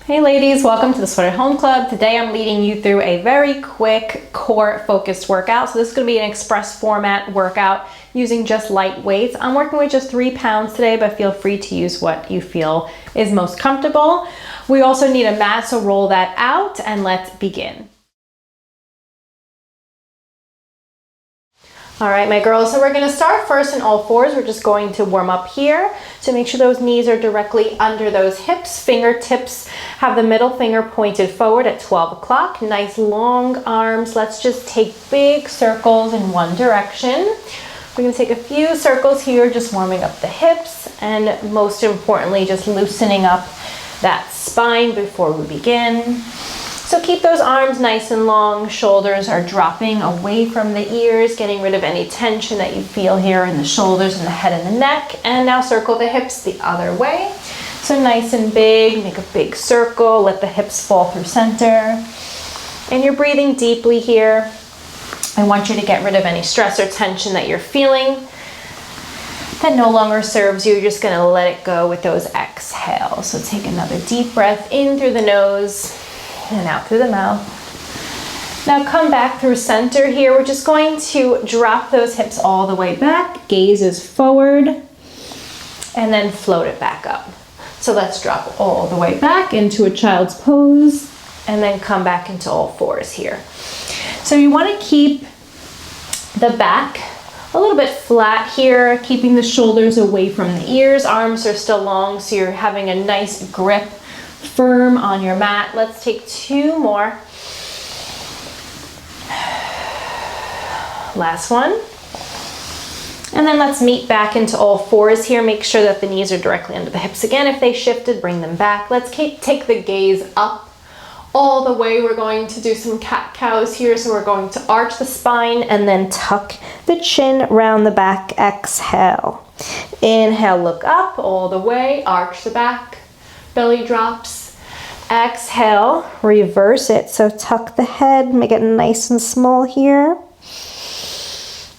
Hey ladies, welcome to the Sweater Home Club. Today I'm leading you through a very quick core focused workout. So this is going to be an express format workout using just light weights. I'm working with just 3 pounds today, but feel free to use what you feel is most comfortable. We also need a mat, so roll that out and let's begin. All right, my girls, so we're gonna start first in all fours. We're just going to warm up here. So make sure those knees are directly under those hips. Fingertips have the middle finger pointed forward at 12 o'clock. Nice long arms. Let's just take big circles in one direction. We're gonna take a few circles here, just warming up the hips, and most importantly, just loosening up that spine before we begin. So keep those arms nice and long, shoulders are dropping away from the ears, getting rid of any tension that you feel here in the shoulders and the head and the neck. And now circle the hips the other way. So nice and big, make a big circle, let the hips fall through center. And you're breathing deeply here. I want you to get rid of any stress or tension that you're feeling that no longer serves you. You're just gonna let it go with those exhales. So take another deep breath in through the nose and out through the mouth. Now come back through center here. We're just going to drop those hips all the way back. Gaze is forward and then float it back up. So let's drop all the way back into a child's pose and then come back into all fours here. So you want to keep the back a little bit flat here, keeping the shoulders away from the ears. Arms are still long, so you're having a nice grip, firm on your mat. Let's take 2 more. Last one. And then let's meet back into all fours here. Make sure that the knees are directly under the hips again. If they shifted, bring them back. Let's take the gaze up all the way. We're going to do some cat-cows here. So we're going to arch the spine and then tuck the chin around the back. Exhale. Inhale, look up all the way, arch the back. Belly drops. Exhale, reverse it. So tuck the head, make it nice and small here.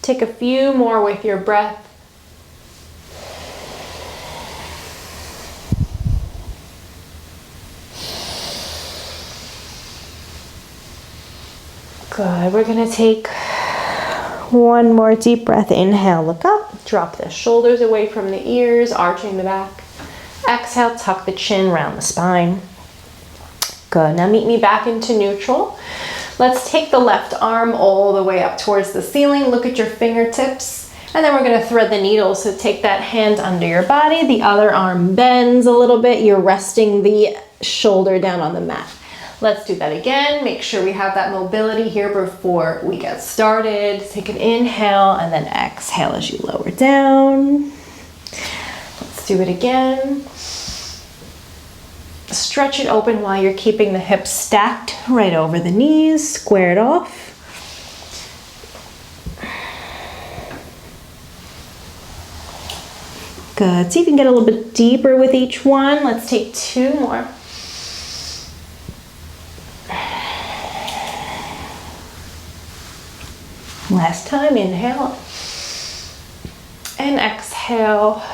Take a few more with your breath. Good. We're going to take one more deep breath. Inhale, look up. Drop the shoulders away from the ears, arching the back. Exhale, tuck the chin round the spine. Good. Now meet me back into neutral. Let's take the left arm all the way up towards the ceiling. Look at your fingertips. And then we're going to thread the needle. So take that hand under your body. The other arm bends a little bit. You're resting the shoulder down on the mat. Let's do that again. Make sure we have that mobility here before we get started. Take an inhale and then exhale as you lower down. Let's do it again. Stretch it open while you're keeping the hips stacked right over the knees, squared off. Good. So you can get a little bit deeper with each one. Let's take 2 more. Last time, inhale and exhale.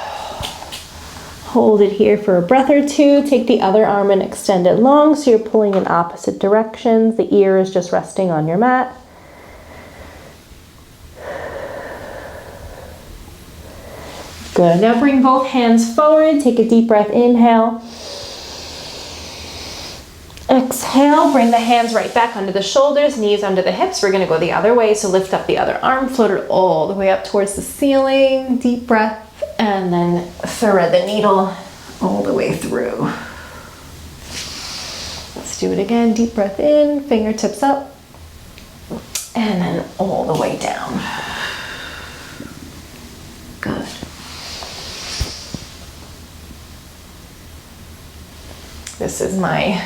Hold it here for a breath or 2. Take the other arm and extend it long so you're pulling in opposite directions. The ear is just resting on your mat. Good. Now bring both hands forward. Take a deep breath. Inhale. Exhale. Bring the hands right back under the shoulders, knees under the hips. We're going to go the other way. So lift up the other arm, float it all the way up towards the ceiling. Deep breath. And then thread the needle all the way through. Let's do it again. Deep breath in, fingertips up, and then all the way down. Good. This is my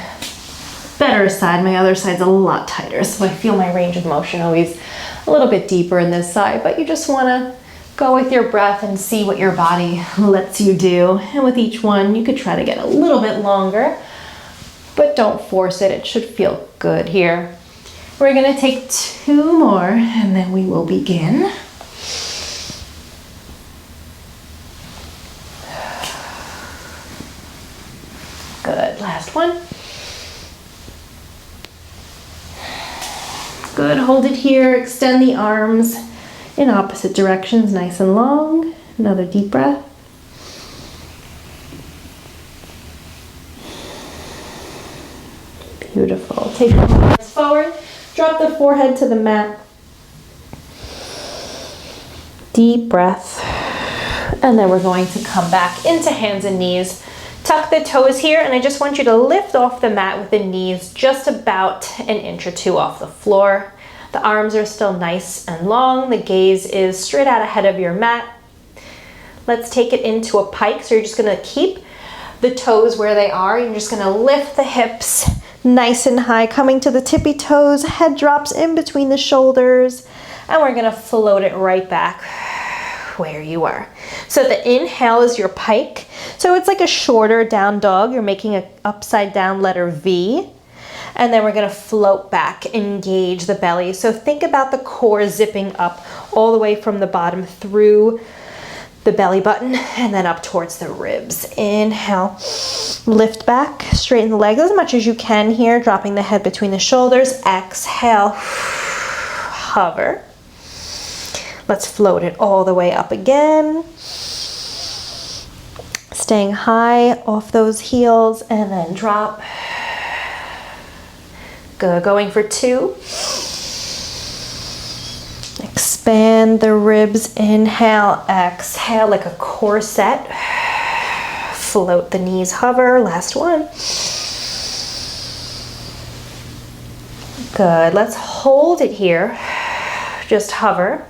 better side. My other side's a lot tighter, so I feel my range of motion always a little bit deeper in this side, but you just want to go with your breath and see what your body lets you do. And with each one, you could try to get a little bit longer, but don't force it. It should feel good here. We're going to take 2 more and then we will begin. Good. Last one. Good, hold it here, extend the arms in opposite directions, nice and long. Another deep breath. Beautiful. Take the hands forward, drop the forehead to the mat. Deep breath. And then we're going to come back into hands and knees. Tuck the toes here, and I just want you to lift off the mat with the knees just about an inch or two off the floor. The arms are still nice and long. The gaze is straight out ahead of your mat. Let's take it into a pike. So you're just gonna keep the toes where they are. You're just gonna lift the hips nice and high, coming to the tippy toes. Head drops in between the shoulders, and we're gonna float it right back where you are. So the inhale is your pike. So it's like a shorter down dog. You're making an upside down letter V. And then we're gonna float back, engage the belly. So think about the core zipping up all the way from the bottom through the belly button and then up towards the ribs. Inhale, lift back, straighten the legs as much as you can here, dropping the head between the shoulders. Exhale, hover. Let's float it all the way up again. Staying high off those heels and then drop. Good, going for 2. Expand the ribs, inhale, exhale like a corset. Float the knees, hover, last one. Good, let's hold it here. Just hover.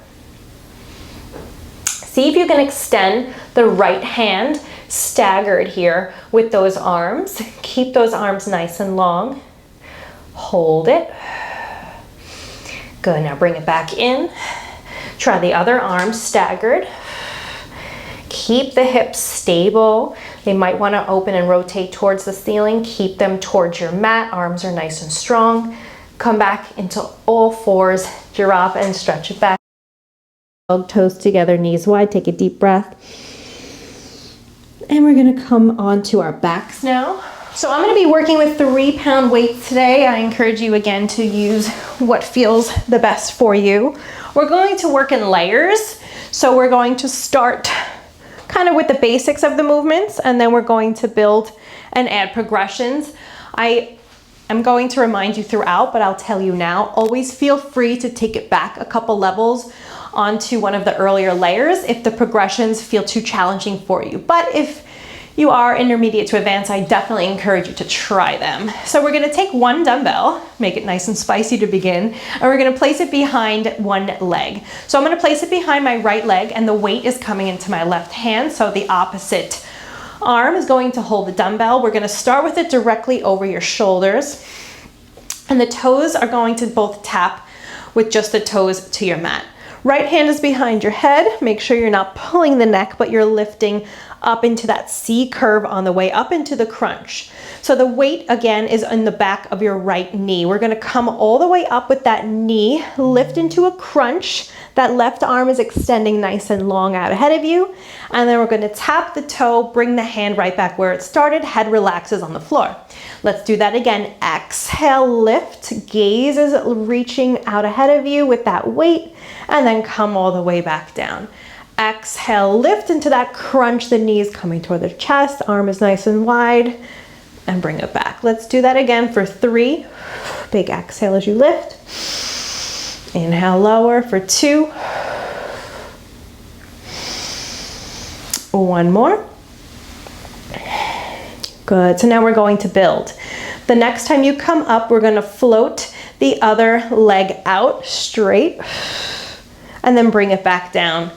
See if you can extend the right hand staggered here with those arms. Keep those arms nice and long. Hold it. Good, now bring it back in. Try the other arm staggered. Keep the hips stable. They might want to open and rotate towards the ceiling. Keep them towards your mat. Arms are nice and strong. Come back into all fours. Drop and stretch it back. Toes together, knees wide. Take a deep breath. And we're going to come onto our backs now. So I'm going to be working with 3-pound weights today. I encourage you again to use what feels the best for you. We're going to work in layers. So we're going to start kind of with the basics of the movements, and then we're going to build and add progressions. I'm going to remind you throughout, but I'll tell you now, always feel free to take it back a couple levels onto one of the earlier layers if the progressions feel too challenging for you. But if you are intermediate to advanced, I definitely encourage you to try them. So we're gonna take one dumbbell, make it nice and spicy to begin, and we're gonna place it behind one leg. So I'm gonna place it behind my right leg, and the weight is coming into my left hand, so the opposite arm is going to hold the dumbbell. We're gonna start with it directly over your shoulders, and the toes are going to both tap with just the toes to your mat. Right hand is behind your head. Make sure you're not pulling the neck, but you're lifting up into that C curve on the way up into the crunch. So the weight again is in the back of your right knee. We're gonna come all the way up with that knee, lift into a crunch. That left arm is extending nice and long out ahead of you. And then we're gonna tap the toe, bring the hand right back where it started, head relaxes on the floor. Let's do that again. Exhale, lift, gaze is reaching out ahead of you with that weight, and then come all the way back down. Exhale, lift into that crunch, the knees coming toward the chest, arm is nice and wide, and bring it back. Let's do that again for 3. Big exhale as you lift. Inhale, lower for 2. 1 more. Good, so now we're going to build. The next time you come up, we're gonna float the other leg out straight, and then bring it back down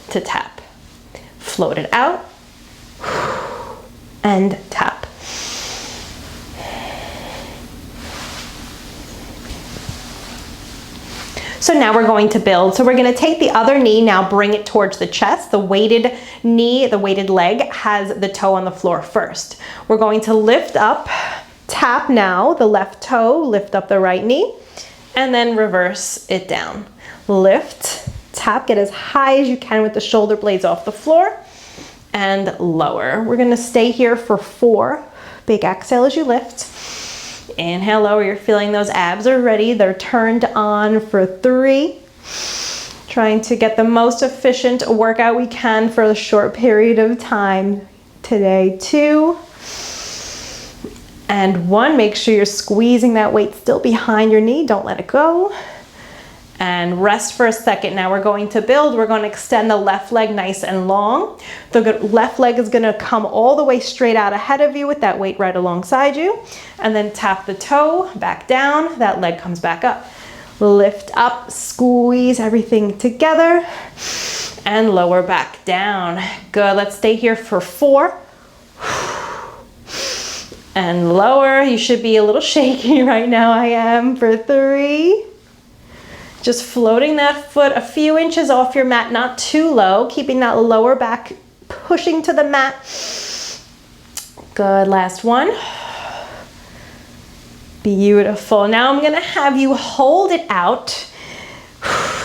to tap. Float it out, and tap. So now we're going to build. So we're going to take the other knee, now bring it towards the chest. The weighted knee, the weighted leg has the toe on the floor first. We're going to lift up, tap now the left toe, lift up the right knee, and then reverse it down. Lift, tap, get as high as you can with the shoulder blades off the floor, and lower. We're going to stay here for 4. Big exhale as you lift. Inhale, lower. You're feeling those abs are ready. They're turned on for 3. Trying to get the most efficient workout we can for a short period of time today. 2 and 1. Make sure you're squeezing that weight still behind your knee. Don't let it go. And rest for a second. Now we're going to build. We're going to extend the left leg nice and long. The left leg is going to come all the way straight out ahead of you with that weight right alongside you. And then tap the toe back down. That leg comes back up. Lift up, squeeze everything together, and lower back down. Good. Let's stay here for 4. And lower. You should be a little shaky right now. I am for 3. Just floating that foot a few inches off your mat, not too low, keeping that lower back pushing to the mat. Good, last one. Beautiful. Now I'm gonna have you hold it out.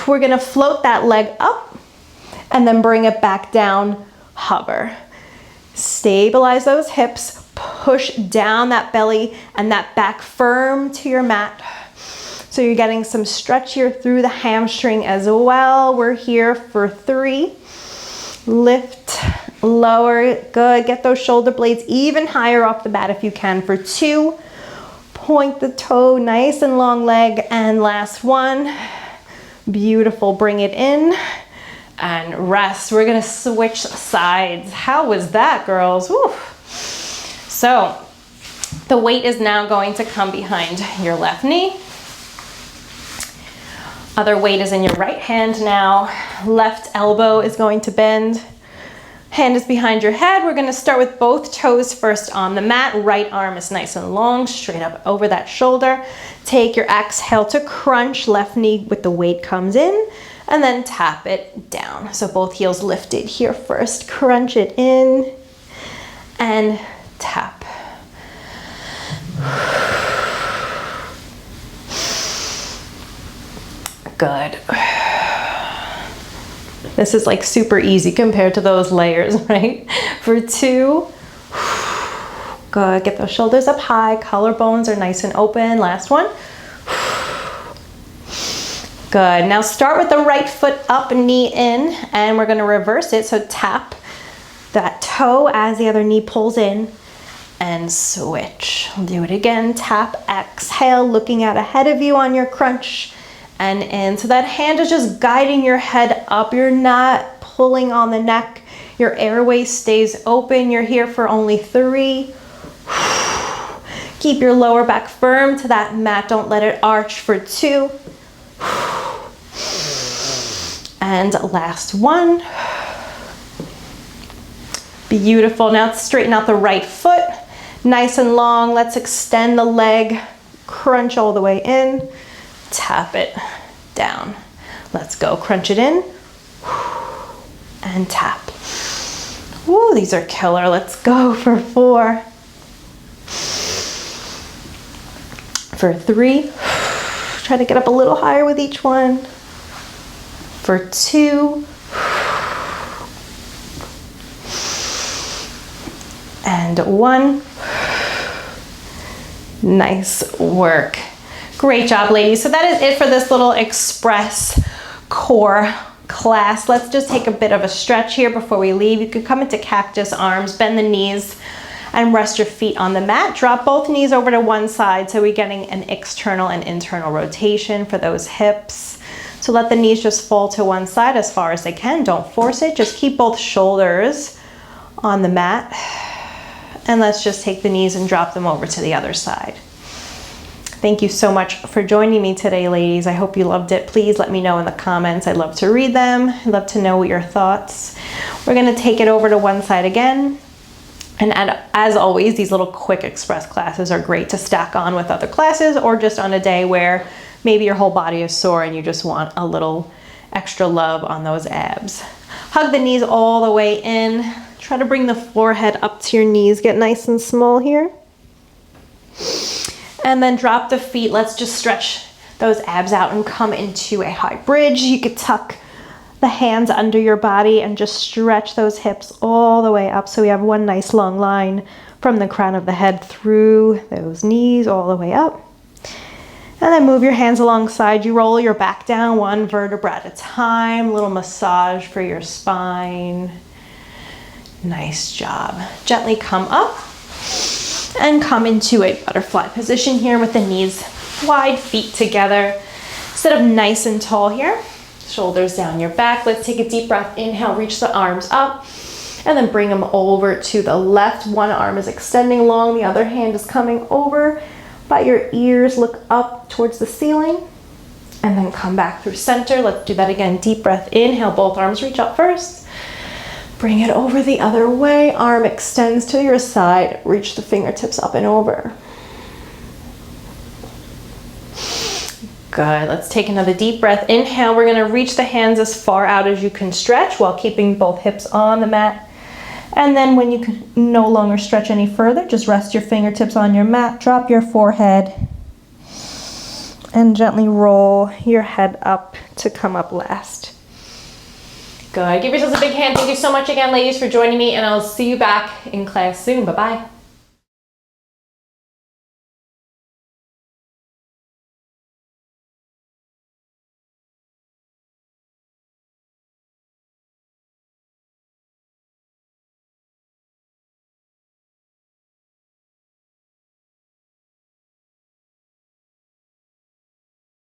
We're gonna float that leg up and then bring it back down, hover. Stabilize those hips, push down that belly and that back firm to your mat. So you're getting some stretch here through the hamstring as well. We're here for 3. Lift, lower, good. Get those shoulder blades even higher off the mat if you can for 2. Point the toe, nice and long leg. And last one, beautiful. Bring it in and rest. We're gonna switch sides. How was that, girls? Woo. So the weight is now going to come behind your left knee. Other weight is in your right hand now. Left elbow is going to bend. Hand is behind your head. We're gonna start with both toes first on the mat. Right arm is nice and long, straight up over that shoulder. Take your exhale to crunch. Left knee with the weight comes in, and then tap it down. So both heels lifted here first. Crunch it in, and tap. Good. This is like super easy compared to those layers, right? For 2. Good. Get those shoulders up high. Collarbones are nice and open. Last one. Good. Now start with the right foot up, knee in, and we're going to reverse it. So tap that toe as the other knee pulls in and switch. We'll do it again. Tap, exhale, looking out ahead of you on your crunch. And in. So that hand is just guiding your head up. You're not pulling on the neck. Your airway stays open. You're here for only 3. Keep your lower back firm to that mat. Don't let it arch for 2. And last one. Beautiful. Now straighten out the right foot. Nice and long. Let's extend the leg. Crunch all the way in. Tap it down. Let's go. Crunch it in and tap. Woo, these are killer. Let's go for 4. For 3. Try to get up a little higher with each one. For 2. And 1. Nice work. Great job, ladies. So that is it for this little express core class. Let's just take a bit of a stretch here before we leave. You can come into cactus arms, bend the knees, and rest your feet on the mat. Drop both knees over to one side so we're getting an external and internal rotation for those hips. So let the knees just fall to one side as far as they can. Don't force it. Just keep both shoulders on the mat. And let's just take the knees and drop them over to the other side. Thank you so much for joining me today, ladies. I hope you loved it. Please let me know in the comments. I'd love to read them. I'd love to know your thoughts. We're going to take it over to one side again. And as always, these little quick express classes are great to stack on with other classes or just on a day where maybe your whole body is sore and you just want a little extra love on those abs. Hug the knees all the way in. Try to bring the forehead up to your knees. Get nice and small here. And then drop the feet. Let's just stretch those abs out and come into a high bridge. You could tuck the hands under your body and just stretch those hips all the way up so we have one nice long line from the crown of the head through those knees all the way up. And then move your hands alongside you, roll your back down one vertebra at a time, little massage for your spine. Nice job. Gently come up and come into a butterfly position here with the knees wide, feet together. Sit up nice and tall here. Shoulders down your back. Let's take a deep breath. Inhale, reach the arms up and then bring them over to the left. One arm is extending long, the other hand is coming over by your ears. Look up towards the ceiling and then come back through center. Let's do that again. Deep breath. Inhale, both arms reach up first. Bring it over the other way. Arm extends to your side. Reach the fingertips up and over. Good. Let's take another deep breath. Inhale, we're going to reach the hands as far out as you can stretch while keeping both hips on the mat. And then when you can no longer stretch any further, just rest your fingertips on your mat, drop your forehead, and gently roll your head up to come up last. Good. Give yourselves a big hand. Thank you so much again, ladies, for joining me, and I'll see you back in class soon. Bye-bye.